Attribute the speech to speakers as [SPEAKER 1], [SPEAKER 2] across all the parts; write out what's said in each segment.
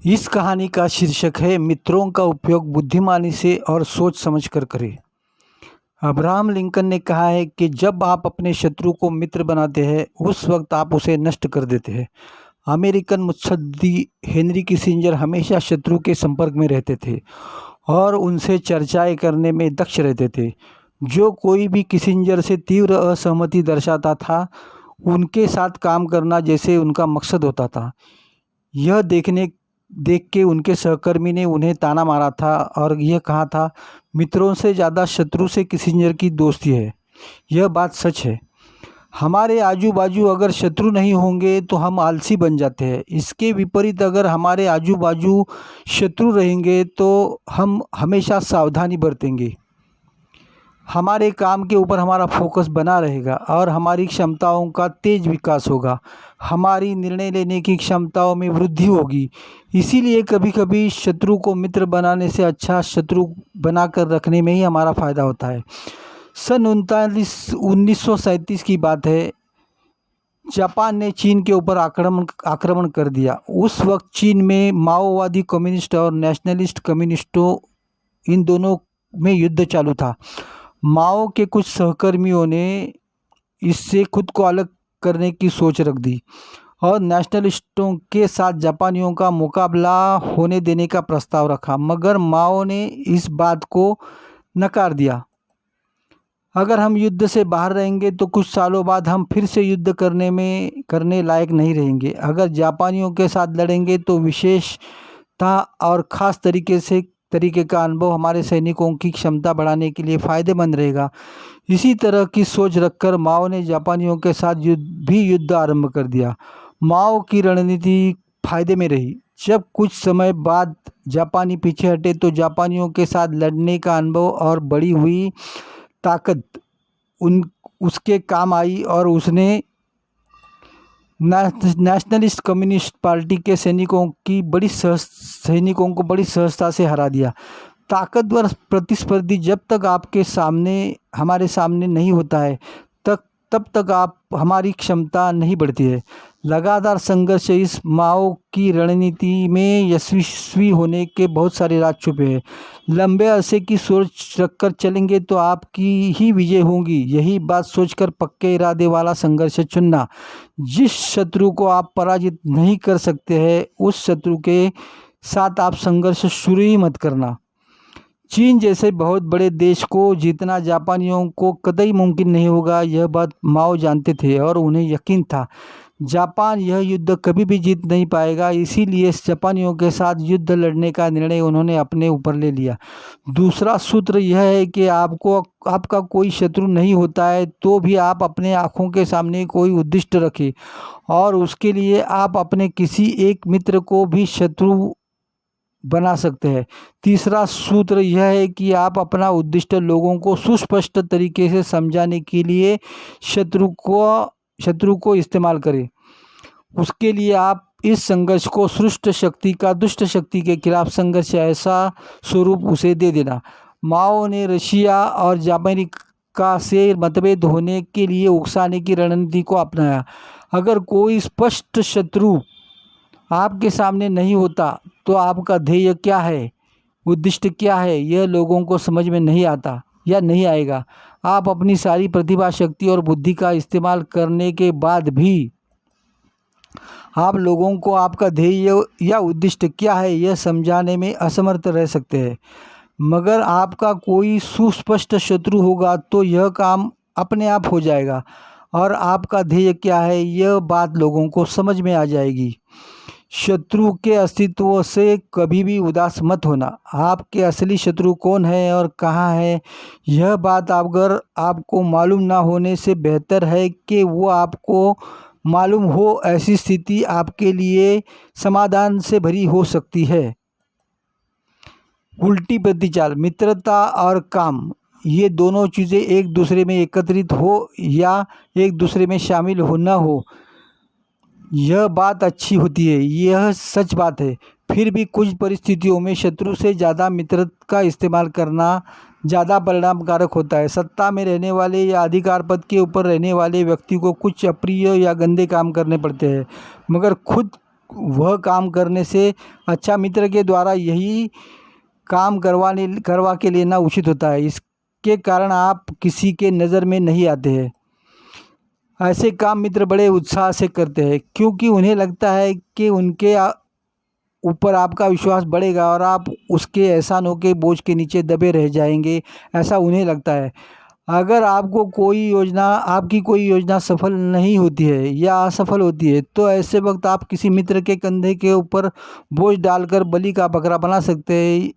[SPEAKER 1] इस कहानी का शीर्षक है मित्रों का उपयोग बुद्धिमानी से और सोच समझकर करें। अब्राहम लिंकन ने कहा है कि जब आप अपने शत्रु को मित्र बनाते हैं उस वक्त आप उसे नष्ट कर देते हैं। अमेरिकन मुत्सद्दी हेनरी किसिंजर हमेशा शत्रु के संपर्क में रहते थे और उनसे चर्चाएं करने में दक्ष रहते थे। जो कोई भी किसिंजर से तीव्र असहमति दर्शाता था उनके साथ काम करना जैसे उनका मकसद होता था। यह देख के उनके सहकर्मी ने उन्हें ताना मारा था और यह कहा था, मित्रों से ज़्यादा शत्रु से किसिंजर की दोस्ती है। यह बात सच है। हमारे आजू बाजू अगर शत्रु नहीं होंगे तो हम आलसी बन जाते हैं। इसके विपरीत अगर हमारे आजू बाजू शत्रु रहेंगे तो हम हमेशा सावधानी बरतेंगे। हमारे काम के ऊपर हमारा फोकस बना रहेगा और हमारी क्षमताओं का तेज विकास होगा। हमारी निर्णय लेने की क्षमताओं में वृद्धि होगी। इसीलिए कभी कभी शत्रु को मित्र बनाने से अच्छा शत्रु बनाकर रखने में ही हमारा फ़ायदा होता है। सन 1937 की बात है। जापान ने चीन के ऊपर आक्रमण कर दिया। उस वक्त चीन में माओवादी कम्युनिस्ट और नेशनलिस्ट कम्युनिस्टों इन दोनों में युद्ध चालू था। माओ के कुछ सहकर्मियों ने इससे खुद को अलग करने की सोच रख दी और नेशनलिस्टों के साथ जापानियों का मुकाबला होने देने का प्रस्ताव रखा, मगर माओ ने इस बात को नकार दिया। अगर हम युद्ध से बाहर रहेंगे तो कुछ सालों बाद हम फिर से युद्ध करने लायक नहीं रहेंगे। अगर जापानियों के साथ लड़ेंगे तो विशेषता और ख़ास तरीके का अनुभव हमारे सैनिकों की क्षमता बढ़ाने के लिए फ़ायदेमंद रहेगा। इसी तरह की सोच रखकर माओ ने जापानियों के साथ युद्ध आरंभ कर दिया। माओ की रणनीति फायदे में रही। जब कुछ समय बाद जापानी पीछे हटे तो जापानियों के साथ लड़ने का अनुभव और बढ़ी हुई ताकत उसके काम आई और उसने नेशनलिस्ट कम्युनिस्ट पार्टी के सैनिकों को बड़ी सहजता से हरा दिया। ताकतवर प्रतिस्पर्धी जब तक हमारे सामने नहीं होता है तब तक हमारी क्षमता नहीं बढ़ती है। लगातार संघर्ष इस माओ की रणनीति में यशस्वी होने के बहुत सारे राज छुपे हैं। लंबे अरसे की सोच रखकर चलेंगे तो आपकी ही विजय होगी। यही बात सोचकर पक्के इरादे वाला संघर्ष चुनना। जिस शत्रु को आप पराजित नहीं कर सकते हैं उस शत्रु के साथ आप संघर्ष शुरू ही मत करना। चीन जैसे बहुत बड़े देश को जीतना जापानियों को कतई मुमकिन नहीं होगा। यह बात माओ जानते थे और उन्हें यकीन था जापान यह युद्ध कभी भी जीत नहीं पाएगा। इसीलिए जापानियों के साथ युद्ध लड़ने का निर्णय उन्होंने अपने ऊपर ले लिया। दूसरा सूत्र यह है कि आपका कोई शत्रु नहीं होता है तो भी आप अपने आँखों के सामने कोई उद्दिष्ट रखें और उसके लिए आप अपने किसी एक मित्र को भी शत्रु बना सकते हैं। तीसरा सूत्र यह है कि आप अपना उद्दिष्ट लोगों को सुस्पष्ट तरीके से समझाने के लिए शत्रु को इस्तेमाल करें। उसके लिए आप इस संघर्ष को सृष्ट शक्ति का दुष्ट शक्ति के खिलाफ संघर्ष ऐसा स्वरूप उसे दे देना। माओ ने रशिया और जापानी का से मतभेद होने के लिए उकसाने की रणनीति को अपनाया। अगर कोई स्पष्ट शत्रु आपके सामने नहीं होता तो आपका ध्येय क्या है, उद्दिष्ट क्या है, यह लोगों को समझ में नहीं आता या नहीं आएगा। आप अपनी सारी प्रतिभा, शक्ति और बुद्धि का इस्तेमाल करने के बाद भी आप लोगों को आपका ध्येय या उद्दिष्ट क्या है यह समझाने में असमर्थ रह सकते हैं। मगर आपका कोई सुस्पष्ट शत्रु होगा तो यह काम अपने आप हो जाएगा और आपका ध्येय क्या है यह बात लोगों को समझ में आ जाएगी। शत्रु के अस्तित्व से कभी भी उदास मत होना। आपके असली शत्रु कौन है और कहाँ है यह बात अगर आपको मालूम ना होने से बेहतर है कि वो आपको मालूम हो। ऐसी स्थिति आपके लिए समाधान से भरी हो सकती है। उल्टी प्रतिचाल, मित्रता और काम, ये दोनों चीज़ें एक दूसरे में एकत्रित हो या एक दूसरे में शामिल हो ना हो यह बात अच्छी होती है, यह सच बात है। फिर भी कुछ परिस्थितियों में शत्रु से ज़्यादा मित्र का इस्तेमाल करना ज़्यादा परिणामकारक होता है। सत्ता में रहने वाले या अधिकार पद के ऊपर रहने वाले व्यक्ति को कुछ अप्रिय या गंदे काम करने पड़ते हैं, मगर खुद वह काम करने से अच्छा मित्र के द्वारा यही काम करवा के लेना उचित होता है। इसके कारण आप किसी के नज़र में नहीं आते हैं। ऐसे काम मित्र बड़े उत्साह से करते हैं क्योंकि उन्हें लगता है कि उनके ऊपर आपका विश्वास बढ़ेगा और आप उसके एहसानों के बोझ के नीचे दबे रह जाएंगे, ऐसा उन्हें लगता है। अगर आपकी कोई योजना सफल नहीं होती है या असफल होती है तो ऐसे वक्त आप किसी मित्र के कंधे के ऊपर बोझ डालकर बलि का बकरा बना सकते हैं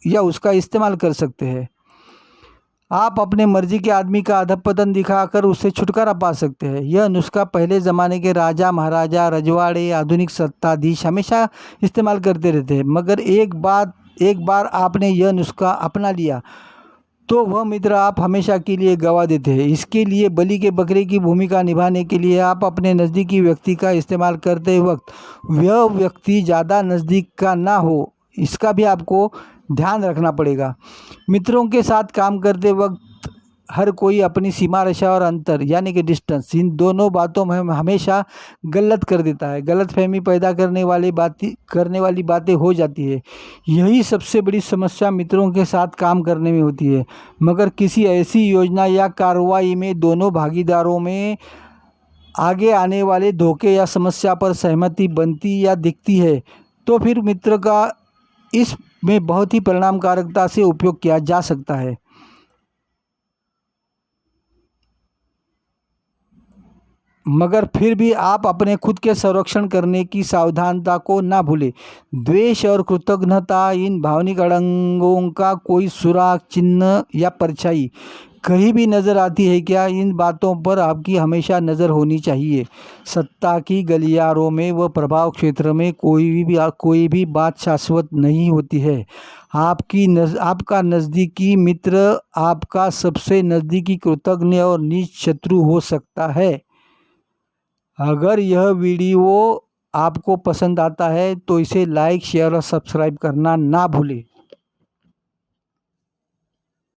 [SPEAKER 1] या उसका इस्तेमाल कर सकते हैं। आप अपने मर्जी के आदमी का अधपतन दिखाकर उससे छुटकारा पा सकते हैं। यह नुस्खा पहले ज़माने के राजा महाराजा, रजवाड़े, आधुनिक सत्ताधीश हमेशा इस्तेमाल करते रहते हैं। मगर एक बार आपने यह नुस्खा अपना लिया तो वह मित्र आप हमेशा के लिए गवा देते हैं। इसके लिए बलि के बकरे की भूमिका निभाने के लिए आप अपने नज़दीकी व्यक्ति का इस्तेमाल करते वक्त वह व्यक्ति ज़्यादा नज़दीक का ना हो, इसका भी आपको ध्यान रखना पड़ेगा। मित्रों के साथ काम करते वक्त हर कोई अपनी सीमा रेखा और अंतर यानी कि डिस्टेंस, इन दोनों बातों में हमेशा गलत कर देता है। गलतफहमी पैदा करने वाली बातें हो जाती है। यही सबसे बड़ी समस्या मित्रों के साथ काम करने में होती है। मगर किसी ऐसी योजना या कार्रवाई में दोनों भागीदारों में आगे आने वाले धोखे या समस्या पर सहमति बनती या दिखती है तो फिर मित्र का इसमें बहुत ही परिणामकारकता से उपयोग किया जा सकता है। मगर फिर भी आप अपने खुद के संरक्षण करने की सावधानता को ना भूलें। द्वेष और कृतज्ञता, इन भावनिक अड़ंगों का कोई सुराग, चिन्ह या परछाई कहीं भी नज़र आती है क्या? इन बातों पर आपकी हमेशा नज़र होनी चाहिए। सत्ता की गलियारों में व प्रभाव क्षेत्र में कोई भी बात शाश्वत नहीं होती है। आपका नज़दीकी मित्र आपका सबसे नज़दीकी कृतज्ञ और नीच शत्रु हो सकता है। अगर यह वीडियो आपको पसंद आता है तो इसे लाइक, शेयर और सब्सक्राइब करना ना भूलें।